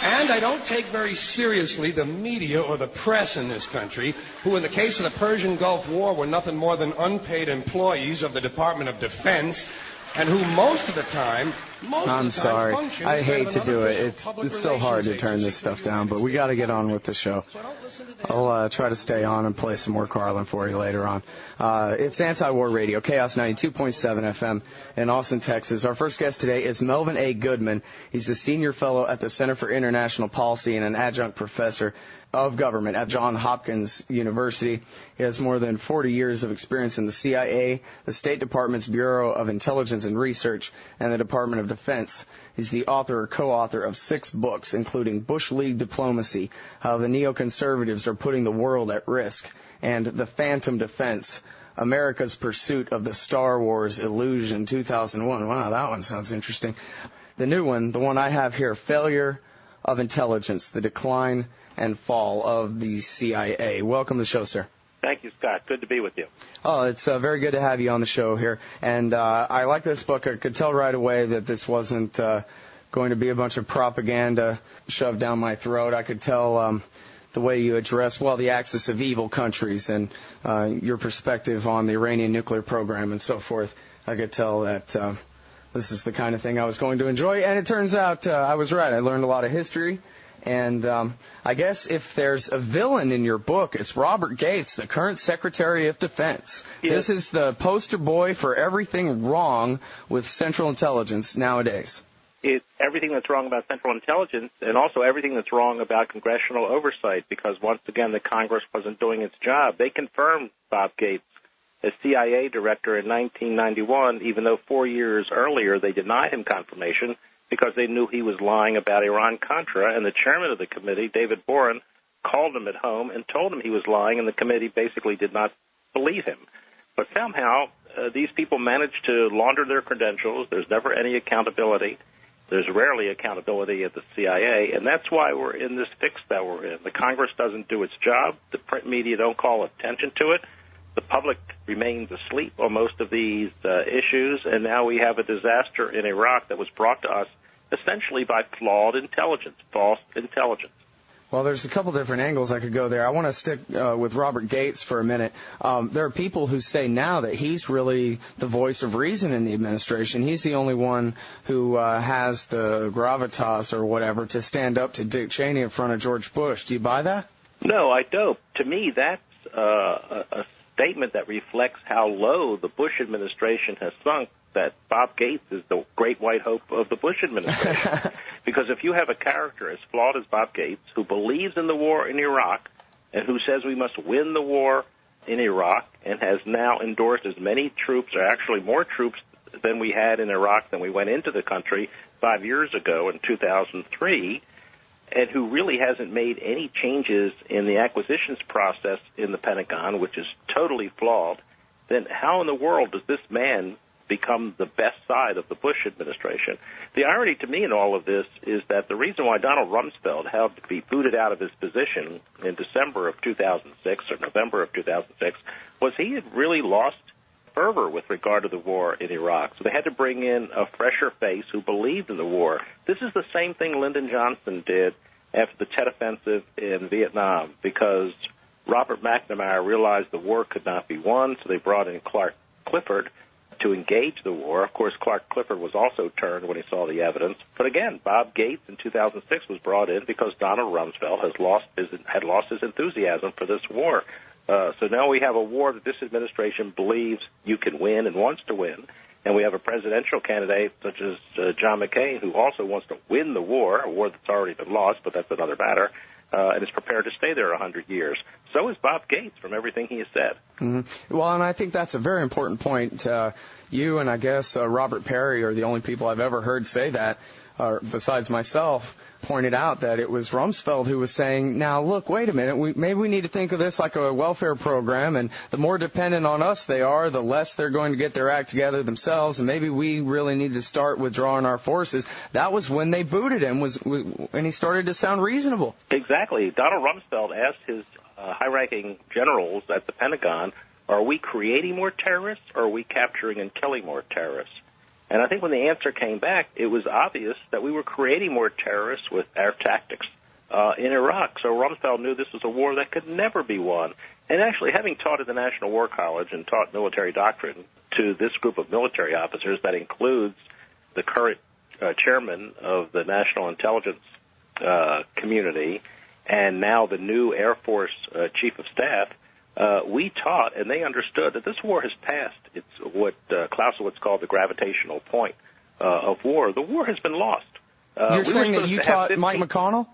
And I don't take very seriously the media or the press in this country, who in the case of the Persian Gulf War were nothing more than unpaid employees of the Department of Defense, and who most of the time I'm sorry. I hate to do it. It's so hard to turn this stuff down, but we got to get on with the show. I'll try to stay on and play some more Carlin for you later on. It's Antiwar Radio, Chaos 92.7 FM in Austin, Texas. Our first guest today is Melvin A. Goodman. He's a senior fellow at the Center for International Policy and an adjunct professor of government at Johns Hopkins University. He has more than 40 years of experience in the CIA, the State Department's Bureau of Intelligence and Research, and the Department of Defense. He's the author or co-author of 6 books, including Bush League Diplomacy, How the Neoconservatives Are Putting the World at Risk, and The Phantom Defense, America's Pursuit of the Star Wars Illusion, 2001. Wow, that one sounds interesting. The new one, the one I have here, Failure of Intelligence, The Decline and Fall of the CIA. Welcome to the show, sir. Thank you, Scott. Good to be with you. Oh, it's very good to have you on the show here. And I like this book. I could tell right away that this wasn't going to be a bunch of propaganda shoved down my throat. I could tell the way you address, well, the axis of evil countries and your perspective on the Iranian nuclear program and so forth. I could tell that this is the kind of thing I was going to enjoy. And it turns out I was right. I learned a lot of history. And I guess if there's a villain in your book, it's Robert Gates, the current Secretary of Defense. Yes. This is the poster boy for everything wrong with Central Intelligence nowadays. It's everything that's wrong about Central Intelligence and also everything that's wrong about congressional oversight because, once again, the Congress wasn't doing its job. They confirmed Bob Gates as CIA director in 1991, even though 4 years earlier they denied him confirmation, because they knew he was lying about Iran-Contra, and the chairman of the committee, David Boren, called him at home and told him he was lying, and the committee basically did not believe him. But somehow these people managed to launder their credentials. There's never any accountability. There's rarely accountability at the CIA, and that's why we're in this fix that we're in. The Congress doesn't do its job. The print media don't call attention to it. The public remains asleep on most of these issues, and now we have a disaster in Iraq that was brought to us essentially by flawed intelligence, false intelligence. Well, there's a couple different angles I could go there. I want to stick with Robert Gates for a minute. There are people who say now that he's really the voice of reason in the administration. He's the only one who has the gravitas or whatever to stand up to Dick Cheney in front of George Bush. Do you buy that? No, I don't. To me, that's a statement that reflects how low the Bush administration has sunk, that Bob Gates is the great white hope of the Bush administration. Because if you have a character as flawed as Bob Gates, who believes in the war in Iraq and who says we must win the war in Iraq and has now endorsed as many troops, or actually more troops than we had in Iraq than we went into the country 5 years ago in 2003, and who really hasn't made any changes in the acquisitions process in the Pentagon, which is totally flawed, then how in the world does this man become the best side of the Bush administration? The irony to me in all of this is that the reason why Donald Rumsfeld had to be booted out of his position in December of 2006 or November of 2006 was he had really lost fervor with regard to the war in Iraq. So they had to bring in a fresher face who believed in the war. This is the same thing Lyndon Johnson did after the Tet Offensive in Vietnam, because Robert McNamara realized the war could not be won, so they brought in Clark Clifford to engage the war. Of course, Clark Clifford was also turned when he saw the evidence. But again, Bob Gates in 2006 was brought in because Donald Rumsfeld had lost his enthusiasm for this war. So now we have a war that this administration believes you can win and wants to win. And we have a presidential candidate such as John McCain who also wants to win the war, a war that's already been lost, but that's another matter, and is prepared to stay there 100 years. So is Bob Gates from everything he has said. Mm-hmm. Well, and I think that's a very important point. You and I guess Robert Perry are the only people I've ever heard say that, besides myself, pointed out that it was Rumsfeld who was saying, now, look, wait a minute, maybe we need to think of this like a welfare program, and the more dependent on us they are, the less they're going to get their act together themselves, and maybe we really need to start withdrawing our forces. That was when they booted him, and he started to sound reasonable. Exactly. Donald Rumsfeld asked his high-ranking generals at the Pentagon, are we creating more terrorists, or are we capturing and killing more terrorists? And I think when the answer came back, it was obvious that we were creating more terrorists with our tactics in Iraq. So Rumsfeld knew this was a war that could never be won. And actually, having taught at the National War College and taught military doctrine to this group of military officers, that includes the current chairman of the National Intelligence Community and now the new Air Force Chief of Staff, we taught, and they understood, that this war has passed. It's what Clausewitz called the gravitational point of war. The war has been lost. You're saying that you taught Mike McConnell?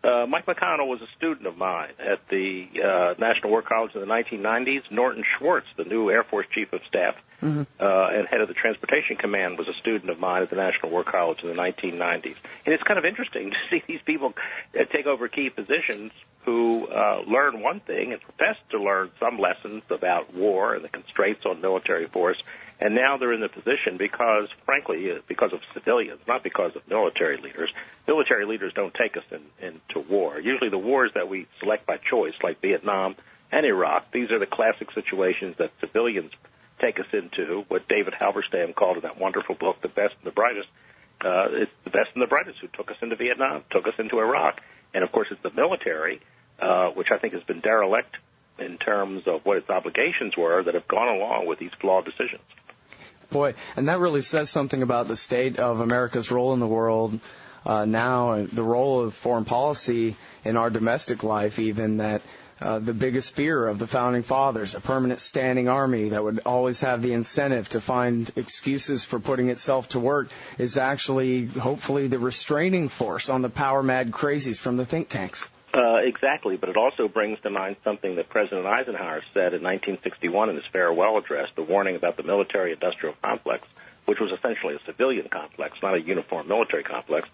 Mike McConnell was a student of mine at the National War College in the 1990s. Norton Schwartz, the new Air Force Chief of Staff and head of the Transportation Command, was a student of mine at the National War College in the 1990s. And it's kind of interesting to see these people take over key positions who learn one thing and profess to learn some lessons about war and the constraints on military force, and now they're in the position because, frankly, because of civilians, not because of military leaders. Military leaders don't take us into war. Usually the wars that we select by choice, like Vietnam and Iraq, these are the classic situations that civilians take us into, what David Halberstam called in that wonderful book, The Best and the Brightest. It's the best and the brightest who took us into Vietnam, took us into Iraq. And, of course, it's the military, which I think has been derelict in terms of what its obligations were, that have gone along with these flawed decisions. Boy, and that really says something about the state of America's role in the world now, and the role of foreign policy in our domestic life, even, that the biggest fear of the Founding Fathers, a permanent standing army that would always have the incentive to find excuses for putting itself to work, is actually, hopefully, the restraining force on the power-mad crazies from the think tanks. Exactly, but it also brings to mind something that President Eisenhower said in 1961 in his farewell address, the warning about the military-industrial complex, which was essentially a civilian complex, not a uniform military complex.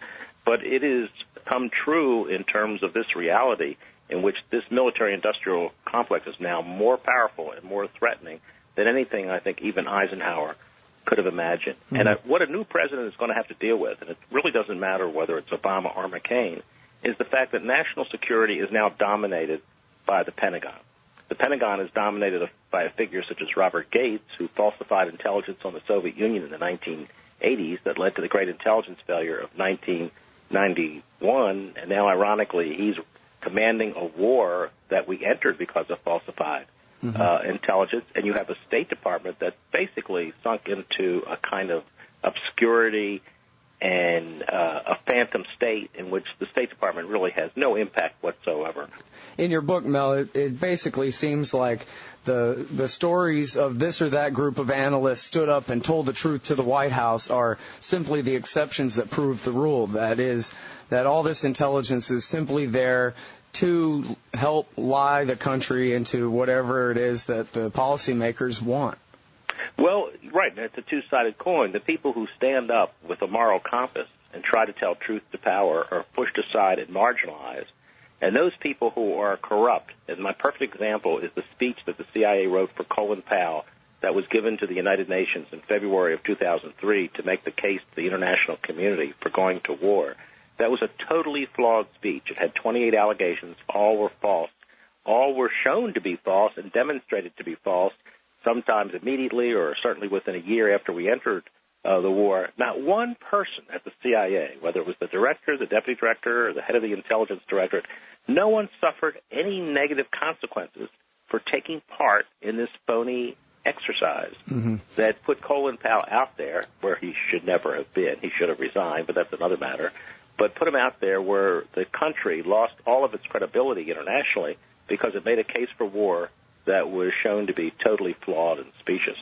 But it has come true in terms of this reality in which this military-industrial complex is now more powerful and more threatening than anything I think even Eisenhower could have imagined. Mm-hmm. And what a new president is going to have to deal with, and it really doesn't matter whether it's Obama or McCain, is the fact that national security is now dominated by the Pentagon. The Pentagon is dominated by a figure such as Robert Gates, who falsified intelligence on the Soviet Union in the 1980s that led to the great intelligence failure of 1991, and now, ironically, he's commanding a war that we entered because of falsified intelligence, and you have a State Department that basically sunk into a kind of obscurity and a phantom state in which the State Department really has no impact whatsoever. In your book, Mel, it basically seems like the stories of this or that group of analysts stood up and told the truth to the White House are simply the exceptions that prove the rule. That is, that all this intelligence is simply there to help lie the country into whatever it is that the policymakers want. Well, right, and it's a two-sided coin. The people who stand up with a moral compass and try to tell truth to power are pushed aside and marginalized. And those people who are corrupt, and my perfect example is the speech that the CIA wrote for Colin Powell that was given to the United Nations in February of 2003 to make the case to the international community for going to war. That was a totally flawed speech. It had 28 allegations. All were false. All were shown to be false and demonstrated to be false, sometimes immediately or certainly within a year after we entered the war. Not one person at the CIA, whether it was the director, the deputy director, or the head of the intelligence directorate, no one suffered any negative consequences for taking part in this phony exercise that put Colin Powell out there where he should never have been. He should have resigned, but that's another matter. But put him out there where the country lost all of its credibility internationally because it made a case for war that was shown to be totally flawed and specious.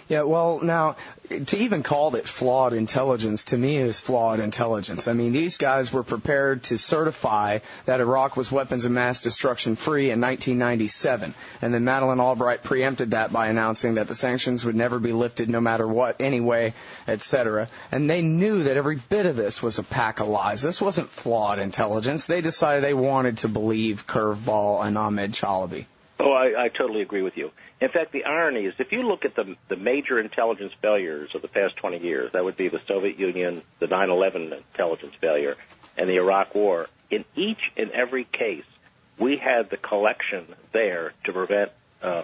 Yeah, well, now, to even call it flawed intelligence, to me, is flawed intelligence. I mean, these guys were prepared to certify that Iraq was weapons of mass destruction free in 1997, and then Madeleine Albright preempted that by announcing that the sanctions would never be lifted no matter what, anyway, etc. And they knew that every bit of this was a pack of lies. This wasn't flawed intelligence. They decided they wanted to believe Curveball and Ahmed Chalabi. Oh, I totally agree with you. In fact, the irony is if you look at the major intelligence failures of the past 20 years, that would be the Soviet Union, the 9/11 intelligence failure, and the Iraq War, in each and every case, we had the collection there to prevent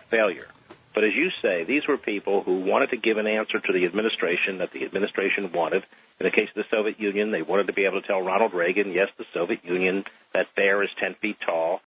failure. But as you say, these were people who wanted to give an answer to the administration that the administration wanted. In the case of the Soviet Union, they wanted to be able to tell Ronald Reagan, yes, the Soviet Union, that bear is 10 feet tall.